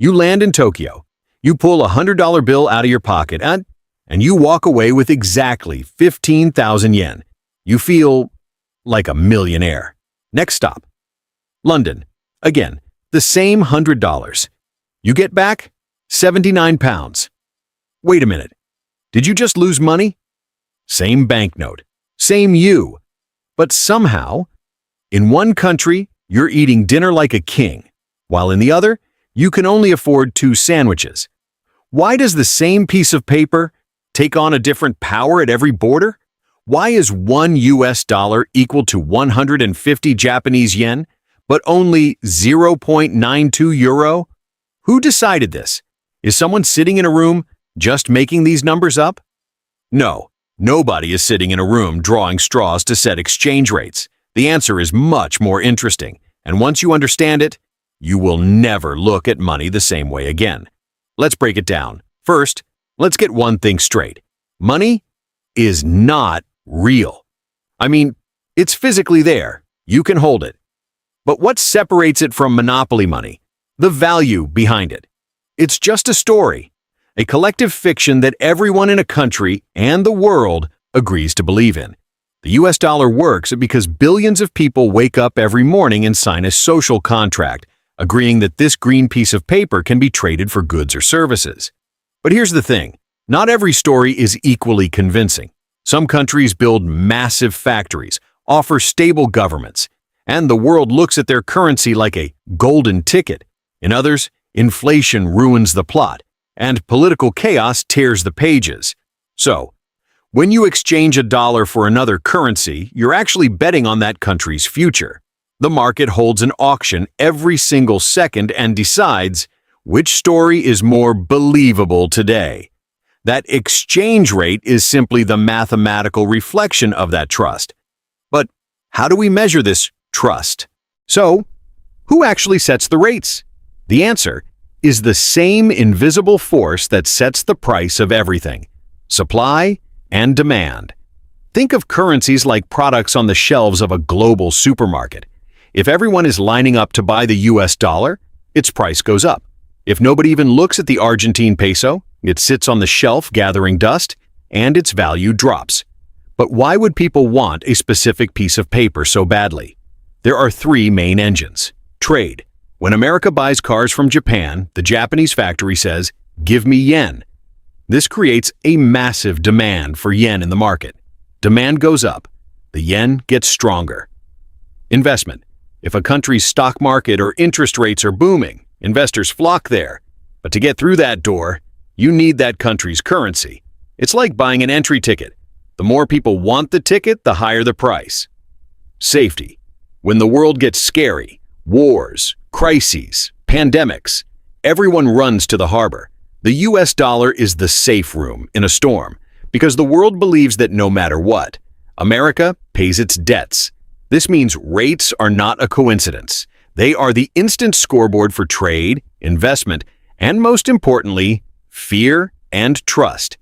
You land in Tokyo. You pull a $100 bill out of your pocket and you walk away with exactly 15,000 yen. You feel like a millionaire. Next stop, London. Again, the same $100. You get back 79 pounds. Wait a minute. Did you just lose money? Same banknote, same you. But somehow, in one country, you're eating dinner like a king, while in the other, you can only afford 2 sandwiches. Why does the same piece of paper take on a different power at every border? Why is $1 equal to 150 Japanese yen, but only 0.92 euro? Who decided this? Is someone sitting in a room just making these numbers up? No, nobody is sitting in a room drawing straws to set exchange rates. The answer is much more interesting, and once you understand it, you will never look at money the same way again. Let's break it down. First, let's get one thing straight. Money is not real. I mean, it's physically there. You can hold it. But what separates it from monopoly money? The value behind it. It's just a story, a collective fiction that everyone in a country and the world agrees to believe in. The US dollar works because billions of people wake up every morning and sign a social contract, agreeing that this green piece of paper can be traded for goods or services. But here's the thing, not every story is equally convincing. Some countries build massive factories, offer stable governments, and the world looks at their currency like a golden ticket. In others, inflation ruins the plot, and political chaos tears the pages. So, when you exchange a dollar for another currency, you're actually betting on that country's future. The market holds an auction every single second and decides which story is more believable today. That exchange rate is simply the mathematical reflection of that trust. But how do we measure this trust? So, who actually sets the rates? The answer is the same invisible force that sets the price of everything: supply and demand. Think of currencies like products on the shelves of a global supermarket. If everyone is lining up to buy the US dollar, its price goes up. If nobody even looks at the Argentine peso, it sits on the shelf gathering dust, and its value drops. But why would people want a specific piece of paper so badly? There are 3 main engines. Trade. When America buys cars from Japan, the Japanese factory says, "Give me yen." This creates a massive demand for yen in the market. Demand goes up. The yen gets stronger. Investment. If a country's stock market or interest rates are booming, investors flock there. But to get through that door, you need that country's currency. It's like buying an entry ticket. The more people want the ticket, the higher the price. Safety. When the world gets scary, wars, crises, pandemics, everyone runs to the harbor. The US dollar is the safe room in a storm because the world believes that no matter what, America pays its debts. This means rates are not a coincidence. They are the instant scoreboard for trade, investment, and most importantly, fear and trust.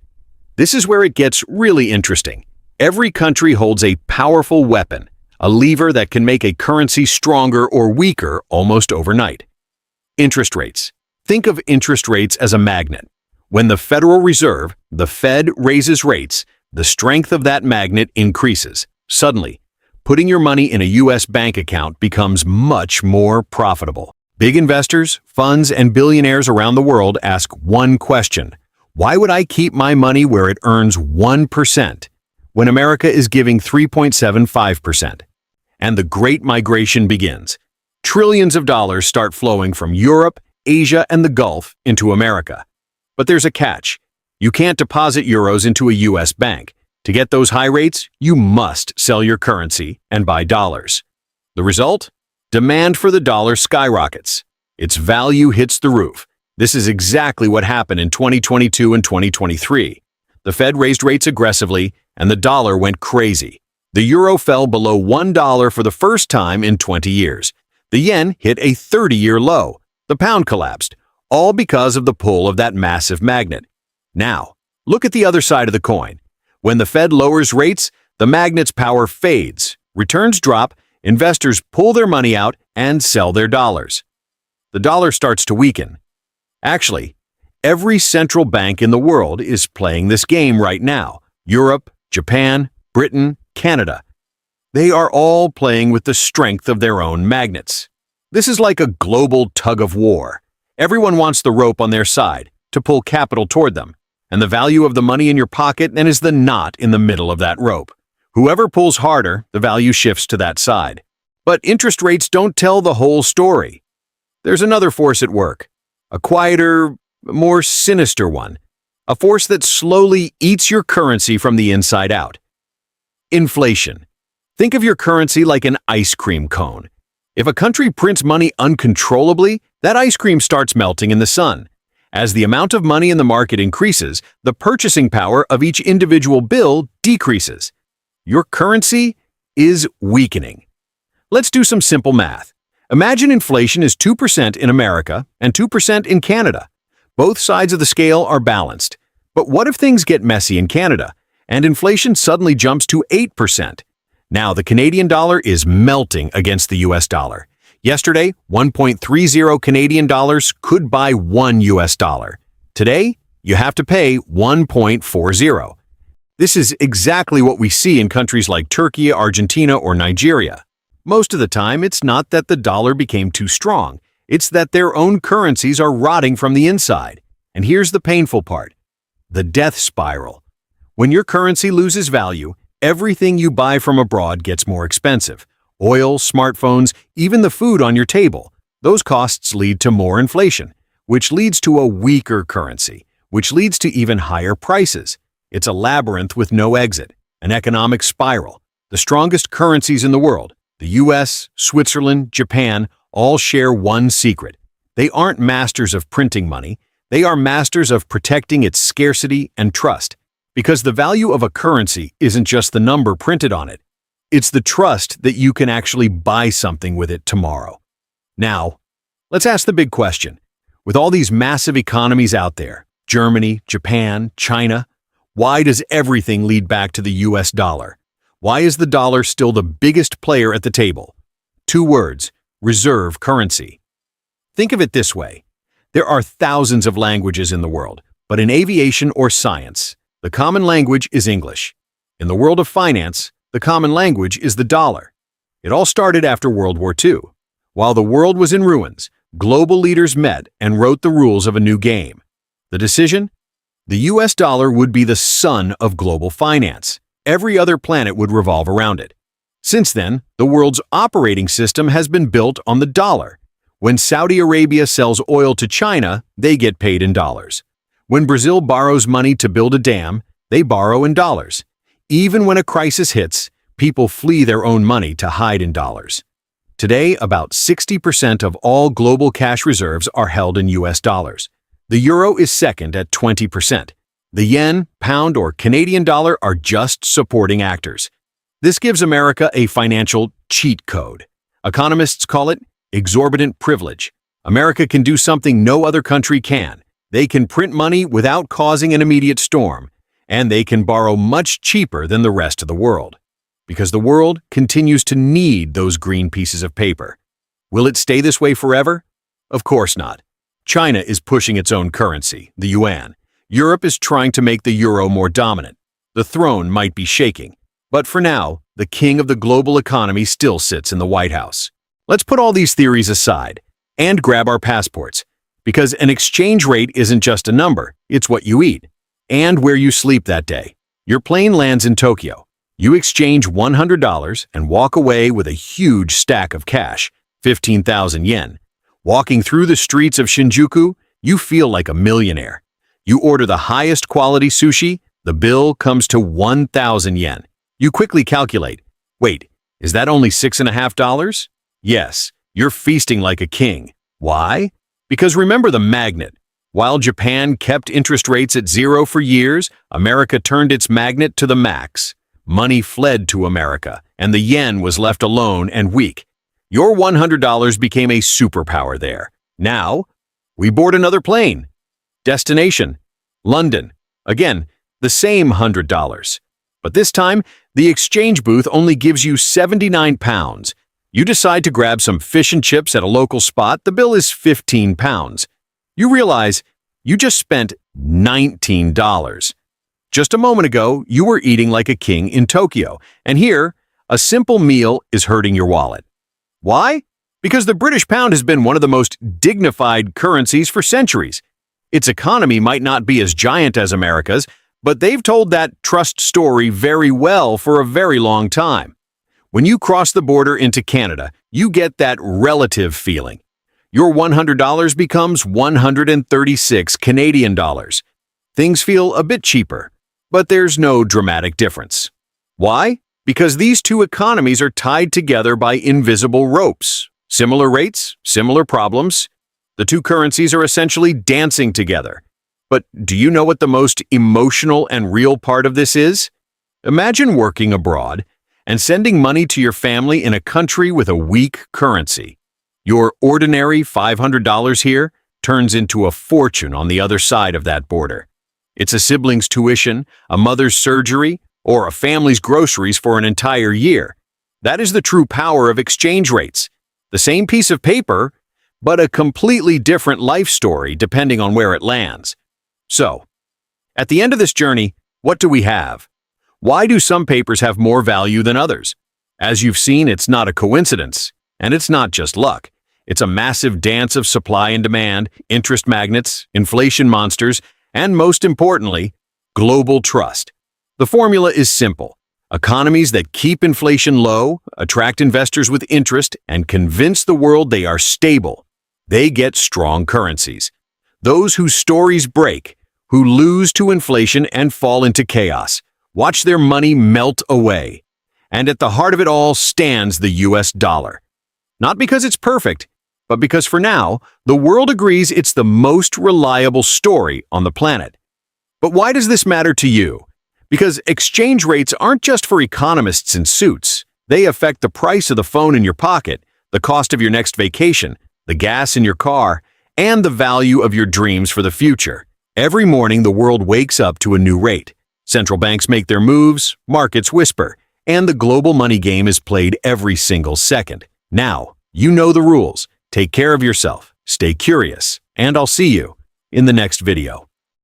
This is where it gets really interesting. Every country holds a powerful weapon, a lever that can make a currency stronger or weaker almost overnight. Interest rates. Think of interest rates as a magnet. When the Federal Reserve, the Fed, raises rates, the strength of that magnet increases. Suddenly, putting your money in a US bank account becomes much more profitable. Big investors, funds, and billionaires around the world ask one question: why would I keep my money where it earns 1% when America is giving 3.75%? And the Great Migration begins. Trillions of dollars start flowing from Europe, Asia, and the Gulf into America. But there's a catch. You can't deposit euros into a US bank. To get those high rates, you must sell your currency and buy dollars. The result? Demand for the dollar skyrockets. Its value hits the roof. This is exactly what happened in 2022 and 2023. The Fed raised rates aggressively, and the dollar went crazy. The euro fell below $1 for the first time in 20 years. The yen hit a 30-year low. The pound collapsed, all because of the pull of that massive magnet. Now, look at the other side of the coin. When the Fed lowers rates, the magnet's power fades, returns drop, investors pull their money out and sell their dollars. The dollar starts to weaken. Actually, every central bank in the world is playing this game right now. Europe, Japan, Britain, Canada. They are all playing with the strength of their own magnets. This is like a global tug-of-war. Everyone wants the rope on their side to pull capital toward them, and the value of the money in your pocket then is the knot in the middle of that rope. Whoever pulls harder, the value shifts to that side. But interest rates don't tell the whole story. There's another force at work, a quieter, more sinister one, a force that slowly eats your currency from the inside out. Inflation. Think of your currency like an ice cream cone. If a country prints money uncontrollably, that ice cream starts melting in the sun. As the amount of money in the market increases, the purchasing power of each individual bill decreases. Your currency is weakening. Let's do some simple math. Imagine inflation is 2% in America and 2% in Canada. Both sides of the scale are balanced. But what if things get messy in Canada and inflation suddenly jumps to 8%? Now the Canadian dollar is melting against the US dollar. Yesterday, 1.30 Canadian dollars could buy $1. Today, you have to pay 1.40. This is exactly what we see in countries like Turkey, Argentina, or Nigeria. Most of the time, it's not that the dollar became too strong. It's that their own currencies are rotting from the inside. And here's the painful part: the death spiral. When your currency loses value, everything you buy from abroad gets more expensive. Oil, smartphones, even the food on your table. Those costs lead to more inflation, which leads to a weaker currency, which leads to even higher prices. It's a labyrinth with no exit, an economic spiral. The strongest currencies in the world, the US, Switzerland, Japan, all share one secret. They aren't masters of printing money. They are masters of protecting its scarcity and trust. Because the value of a currency isn't just the number printed on it. It's the trust that you can actually buy something with it tomorrow. Now, let's ask the big question. With all these massive economies out there, Germany, Japan, China, why does everything lead back to the US dollar? Why is the dollar still the biggest player at the table? 2 words: reserve currency. Think of it this way. There are thousands of languages in the world, but in aviation or science, the common language is English. In the world of finance, the common language is the dollar. It all started after World War II. While the world was in ruins, global leaders met and wrote the rules of a new game. The decision? The US dollar would be the sun of global finance. Every other planet would revolve around it. Since then, the world's operating system has been built on the dollar. When Saudi Arabia sells oil to China, they get paid in dollars. When Brazil borrows money to build a dam, they borrow in dollars. Even when a crisis hits, people flee their own money to hide in dollars. Today, about 60% of all global cash reserves are held in US dollars. The euro is second at 20%. The yen, pound, or Canadian dollar are just supporting actors. This gives America a financial cheat code. Economists call it exorbitant privilege. America can do something no other country can. They can print money without causing an immediate storm, and they can borrow much cheaper than the rest of the world. Because the world continues to need those green pieces of paper. Will it stay this way forever? Of course not. China is pushing its own currency, the yuan. Europe is trying to make the euro more dominant. The throne might be shaking. But for now, the king of the global economy still sits in the White House. Let's put all these theories aside and grab our passports. Because an exchange rate isn't just a number, it's what you eat and where you sleep that day. Your plane lands in Tokyo. You exchange $100 and walk away with a huge stack of cash, 15,000 yen. Walking through the streets of Shinjuku, you feel like a millionaire. You order the highest quality sushi, the bill comes to 1,000 yen. You quickly calculate, wait, is that only $6.50? Yes, you're feasting like a king. Why? Because remember the magnet. While Japan kept interest rates at 0 for years, America turned its magnet to the max. Money fled to America, and the yen was left alone and weak. Your $100 became a superpower there. Now, we board another plane. Destination: London. Again, the same $100. But this time, the exchange booth only gives you £79. You decide to grab some fish and chips at a local spot. The bill is £15. you realize you just spent $19. Just a moment ago, you were eating like a king in Tokyo, and here, a simple meal is hurting your wallet. Why? Because the British pound has been one of the most dignified currencies for centuries. Its economy might not be as giant as America's, but they've told that trust story very well for a very long time. When you cross the border into Canada, you get that relative feeling. Your $100 becomes 136 Canadian dollars. Things feel a bit cheaper, but there's no dramatic difference. Why? Because these two economies are tied together by invisible ropes. Similar rates, similar problems. The two currencies are essentially dancing together. But do you know what the most emotional and real part of this is? Imagine working abroad and sending money to your family in a country with a weak currency. Your ordinary $500 here turns into a fortune on the other side of that border. It's a sibling's tuition, a mother's surgery, or a family's groceries for an entire year. That is the true power of exchange rates. The same piece of paper, but a completely different life story depending on where it lands. So, at the end of this journey, what do we have? Why do some papers have more value than others? As you've seen, it's not a coincidence, and it's not just luck. It's a massive dance of supply and demand, interest magnets, inflation monsters, and most importantly, global trust. The formula is simple. Economies that keep inflation low, attract investors with interest, and convince the world they are stable. They get strong currencies. Those whose stories break, who lose to inflation and fall into chaos, watch their money melt away. And at the heart of it all stands the US dollar. Not because it's perfect, but because for now, the world agrees it's the most reliable story on the planet. But why does this matter to you? Because exchange rates aren't just for economists in suits. They affect the price of the phone in your pocket, the cost of your next vacation, the gas in your car, and the value of your dreams for the future. Every morning, the world wakes up to a new rate. Central banks make their moves, markets whisper, and the global money game is played every single second. Now, you know the rules. Take care of yourself, stay curious, and I'll see you in the next video.